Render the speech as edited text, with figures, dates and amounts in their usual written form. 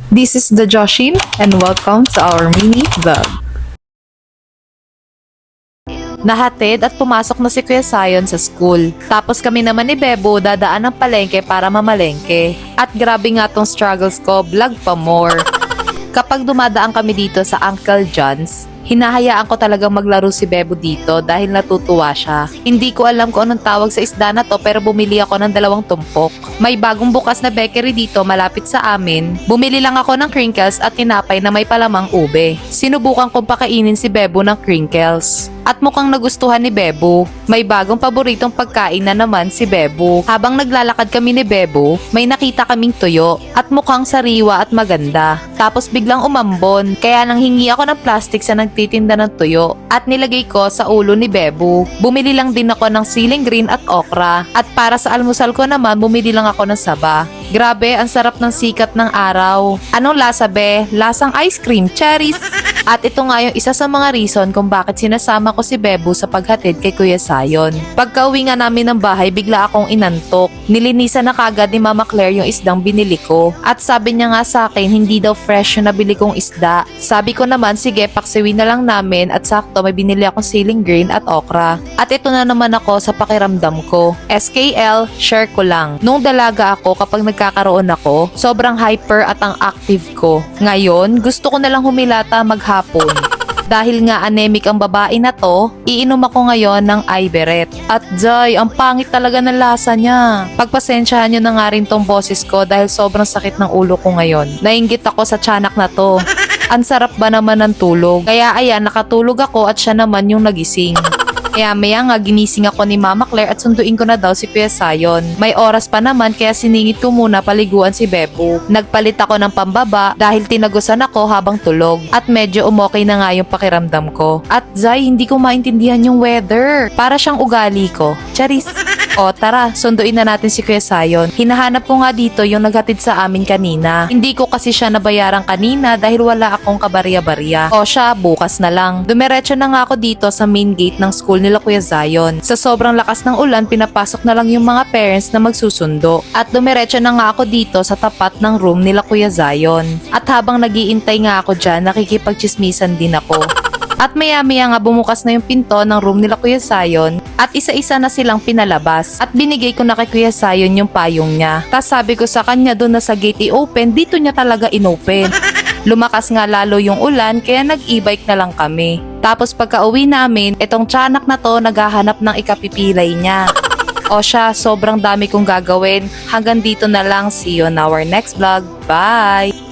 This is the Joshin and welcome to our mini vlog. Nahatid at pumasok na si Kuya Zion sa school. Tapos kami naman ni Bebo dadaan ng palengke para mamalengke. At grabe nga tong struggles ko, vlog pa more. Kapag dumadaan kami dito sa Uncle John's, hinahayaan ko talagang maglaro si Bebo dito dahil natutuwa siya. Hindi ko alam kung anong tawag sa isda na to pero bumili ako ng 2 tumpok. May bagong bukas na bakery dito malapit sa amin. Bumili lang ako ng crinkles at tinapay na may palamang ube. Sinubukan kong pakainin si Bebo ng crinkles. At mukhang nagustuhan ni Bebo. May bagong paboritong pagkain na naman si Bebo. Habang naglalakad kami ni Bebo, may nakita kaming tuyo at mukhang sariwa at maganda. Tapos biglang umambon, kaya nang hingi ako ng plastic sa nagtitinda ng tuyo at nilagay ko sa ulo ni Bebo. Bumili lang din ako ng siling green at okra. At para sa almusal ko naman, bumili lang ako ng saba. Grabe, ang sarap ng sikat ng araw. Anong lasa be? Lasang ice cream, cherries. At ito nga yung isa sa mga reason kung bakit sinasama ko si Bebo sa paghatid kay Kuya Zion. Pagka-uwi nga namin ng bahay, bigla akong inantok. Nilinisan na kagad ni Mama Claire yung isdang binili ko. At sabi niya nga sa akin, hindi daw fresh yung nabili kong isda. Sabi ko naman, sige, paksiwin na lang namin at sakto may binili akong siling green at okra. At ito na naman ako sa pakiramdam ko. SKL, share ko lang. Nung dalaga ako, kapag nagkakaroon ako, sobrang hyper at ang active ko. Ngayon, gusto ko na lang humilata maghapon. Dahil nga anemic ang babae na to, iinom ako ngayon ng Iberet. At Jai, ang pangit talaga ng lasa niya. Pagpasensyahan nyo na nga rin tong boses ko dahil sobrang sakit ng ulo ko ngayon. Nainggit ako sa tiyanak na to. Ang sarap ba naman ng tulog? Kaya ayan, nakatulog ako at siya naman yung nagising. Kaya maya nga ginising ako ni Mama Claire at sunduin ko na daw si Kuya Zion. May oras pa naman kaya siningit ko muna paliguan si Bebo. Nagpalit ako ng pambaba dahil tinagusan ako habang tulog. At medyo umokay na nga yung pakiramdam ko. At Zay, hindi ko maintindihan yung weather. Para siyang ugali ko. Charis! O tara, sunduin na natin si Kuya Zion. Hinahanap ko nga dito yung naghatid sa amin kanina. Hindi ko kasi siya nabayaran kanina dahil wala akong kabarya-barya. O siya, bukas na lang. Dumiretso na nga ako dito sa main gate ng school nila Kuya Zion. Sa sobrang lakas ng ulan, pinapasok na lang yung mga parents na magsusundo. At dumiretso na nga ako dito sa tapat ng room nila Kuya Zion. At habang nagiintay nga ako dyan, nakikipagchismisan din ako. At maya-maya nga bumukas na yung pinto ng room nila Kuya Zion at isa-isa na silang pinalabas. At binigay ko na kay Kuya Zion yung payong niya. Tapos sabi ko sa kanya doon na sa gate i-open, dito niya talaga inopen. Lumakas nga lalo yung ulan kaya nag-e-bike na lang kami. Tapos pagka-uwi namin, etong tiyanak na to naghahanap ng ikapipilay niya. O siya, sobrang dami kong gagawin. Hanggang dito na lang. See you on our next vlog. Bye!